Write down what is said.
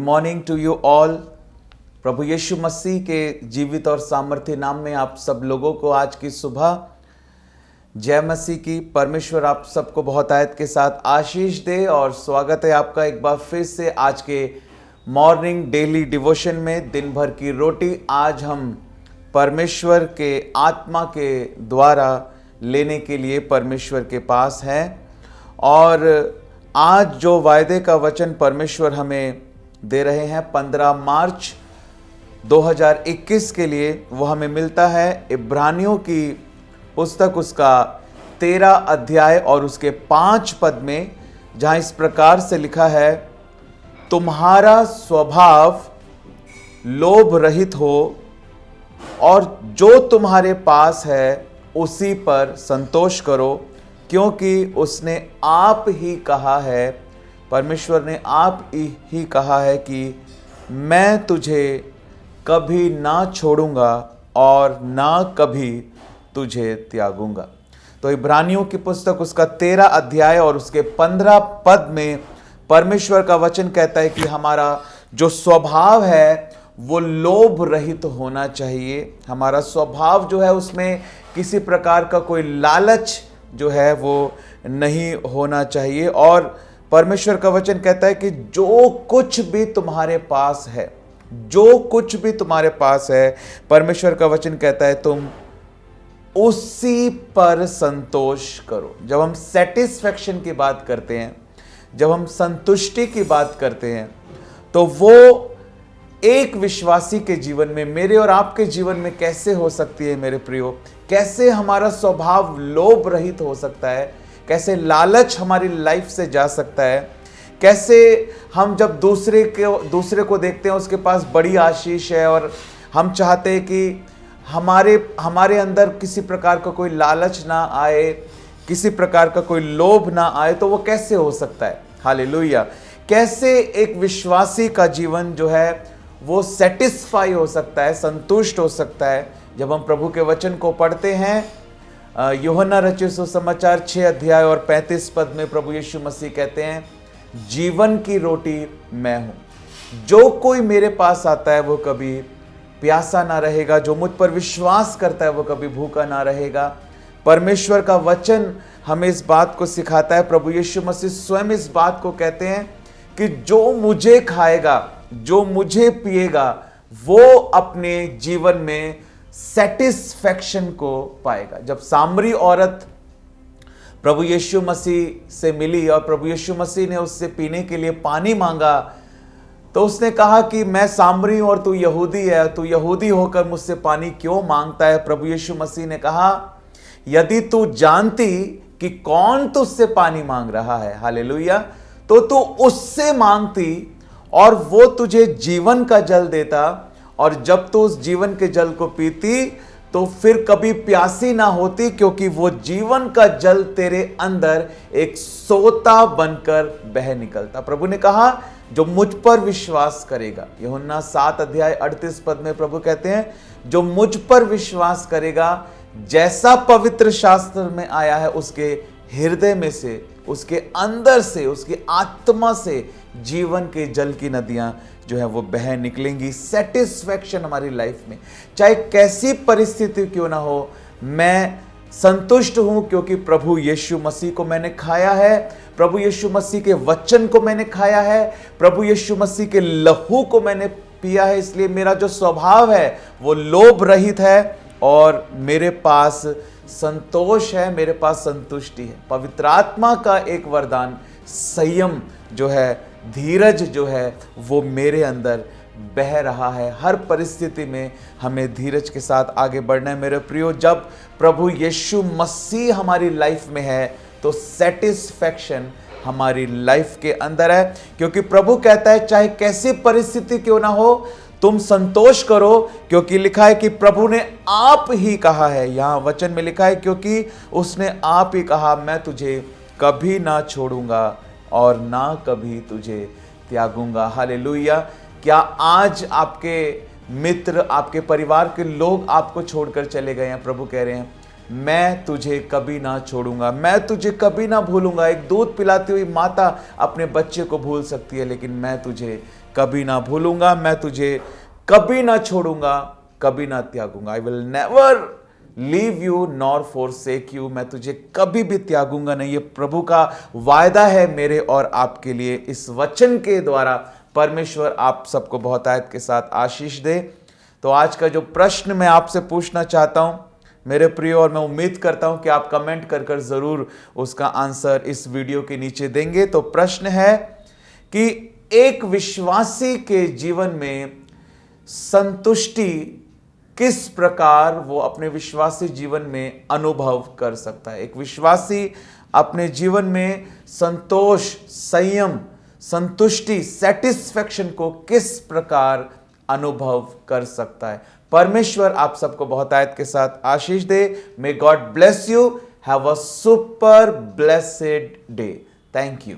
Morning to you all. प्रभु यीशु मसीह के जीवित और सामर्थ्य नाम में आप सब लोगों को आज की सुबह जय मसीह की। परमेश्वर आप सबको बहुत आयत के साथ आशीष दे और स्वागत है आपका एक बार फिर से आज के मॉर्निंग डेली डिवोशन में। दिन भर की रोटी आज हम परमेश्वर के आत्मा के द्वारा लेने के लिए परमेश्वर के पास हैं और आज जो वायदे का वचन परमेश्वर हमें दे रहे हैं 15 मार्च 2021 के लिए, वो हमें मिलता है इब्रानियों की पुस्तक उसका 13 अध्याय और उसके 5 पद में, जहां इस प्रकार से लिखा है, तुम्हारा स्वभाव लोभ रहित हो और जो तुम्हारे पास है उसी पर संतोष करो, क्योंकि उसने आप ही कहा है, परमेश्वर ने आप ही कहा है कि मैं तुझे कभी ना छोड़ूंगा और ना कभी तुझे त्यागूंगा। तो इब्रानियों की पुस्तक उसका 13 अध्याय और उसके 15 पद में परमेश्वर का वचन कहता है कि हमारा जो स्वभाव है वो लोभ रहित होना चाहिए। हमारा स्वभाव जो है उसमें किसी प्रकार का कोई लालच जो है वो नहीं होना चाहिए। और परमेश्वर का वचन कहता है कि जो कुछ भी तुम्हारे पास है, जो कुछ भी तुम्हारे पास है, परमेश्वर का वचन कहता है तुम उसी पर संतोष करो। जब हम सेटिस्फैक्शन की बात करते हैं, जब हम संतुष्टि की बात करते हैं, तो वो एक विश्वासी के जीवन में, मेरे और आपके जीवन में कैसे हो सकती है मेरे प्रियो? कैसे हमारा स्वभाव लोभ रहित हो सकता है? कैसे लालच हमारी लाइफ से जा सकता है? कैसे हम जब दूसरे को देखते हैं, उसके पास बड़ी आशीष है और हम चाहते हैं कि हमारे अंदर किसी प्रकार का कोई लालच ना आए, किसी प्रकार का कोई लोभ ना आए, तो वो कैसे हो सकता है? हालेलुया। कैसे एक विश्वासी का जीवन जो है वो सेटिस्फाई हो सकता है, संतुष्ट हो सकता है? जब हम प्रभु के वचन को पढ़ते हैं, यूहन्ना रचित सुसमाचार 6 अध्याय और 35 पद में प्रभु यीशु मसीह कहते हैं, जीवन की रोटी मैं हूं, जो कोई मेरे पास आता है वो कभी प्यासा ना रहेगा, जो मुझ पर विश्वास करता है वो कभी भूखा ना रहेगा। परमेश्वर का वचन हमें इस बात को सिखाता है। प्रभु यीशु मसीह स्वयं इस बात को कहते हैं कि जो मुझे खाएगा, जो मुझे पिएगा, वो अपने जीवन में सेटिस्फैक्शन को पाएगा। जब सामरी औरत प्रभु यीशु मसीह से मिली और प्रभु यीशु मसीह ने उससे पीने के लिए पानी मांगा, तो उसने कहा कि मैं सामरी हूं और तू यहूदी है, तू यहूदी होकर मुझसे पानी क्यों मांगता है? प्रभु यीशु मसीह ने कहा, यदि तू जानती कि कौन तुझसे पानी मांग रहा है, हालेलुया, तो तू उससे मांगती और वो तुझे जीवन का जल देता, और जब तू उस जीवन के जल को पीती तो फिर कभी प्यासी ना होती, क्योंकि वो जीवन का जल तेरे अंदर एक सोता बनकर बह निकलता। प्रभु ने कहा, जो मुझ पर विश्वास करेगा, यूहन्ना 7 अध्याय 38 पद में प्रभु कहते हैं, जो मुझ पर विश्वास करेगा, जैसा पवित्र शास्त्र में आया है, उसके हृदय में से, उसके अंदर से, उसकी आत्मा से जीवन के जल की नदियां जो है वो बह निकलेंगी। सेटिस्फैक्शन हमारी लाइफ में, चाहे कैसी परिस्थिति क्यों ना हो, मैं संतुष्ट हूं क्योंकि प्रभु यीशु मसीह को मैंने खाया है, प्रभु यीशु मसीह के वचन को मैंने खाया है, प्रभु यीशु मसीह के लहू को मैंने पिया है। इसलिए मेरा जो स्वभाव है वो लोभ रहित है और मेरे पास संतोष है, मेरे पास संतुष्टि है। पवित्र आत्मा का एक वरदान संयम जो है, धीरज जो है, वो मेरे अंदर बह रहा है। हर परिस्थिति में हमें धीरज के साथ आगे बढ़ना है मेरे प्रियो। जब प्रभु यीशु मसीह हमारी लाइफ में है तो सेटिस्फैक्शन हमारी लाइफ के अंदर है, क्योंकि प्रभु कहता है चाहे कैसी परिस्थिति क्यों ना हो, तुम संतोष करो, क्योंकि लिखा है कि प्रभु ने आप ही कहा है। यहां वचन में लिखा है, क्योंकि उसने आप ही कहा, मैं तुझे कभी ना छोड़ूंगा और ना कभी तुझे त्यागूंगा। हालेलुया। क्या आज आपके मित्र, आपके परिवार के लोग आपको छोड़कर चले गए हैं? प्रभु कह रहे हैं, मैं तुझे कभी ना छोड़ूंगा, मैं तुझे कभी ना भूलूंगा। एक दूध पिलाती हुई माता अपने बच्चे को भूल सकती है, लेकिन मैं तुझे कभी ना भूलूंगा, मैं तुझे कभी ना छोड़ूंगा, कभी ना त्यागूंगा। I will never leave you nor forsake you, मैं तुझे कभी भी त्यागूंगा नहीं। ये प्रभु का वायदा है मेरे और आपके लिए। इस वचन के द्वारा परमेश्वर आप सबको बहुत आयत के साथ आशीष दे। तो आज का जो प्रश्न मैं आपसे पूछना चाहता हूं मेरे प्रिय, और मैं उम्मीद करता हूं कि आप कमेंट कर कर जरूर उसका आंसर इस वीडियो के नीचे देंगे। तो प्रश्न है कि एक विश्वासी के जीवन में संतुष्टि किस प्रकार वो अपने विश्वासी जीवन में अनुभव कर सकता है। एक विश्वासी अपने जीवन में संतोष, संयम, संतुष्टि, सेटिस्फैक्शन को किस प्रकार अनुभव कर सकता है। परमेश्वर आप सबको बहुत आयत के साथ आशीष दे। May God bless you. Have a super blessed day. Thank you.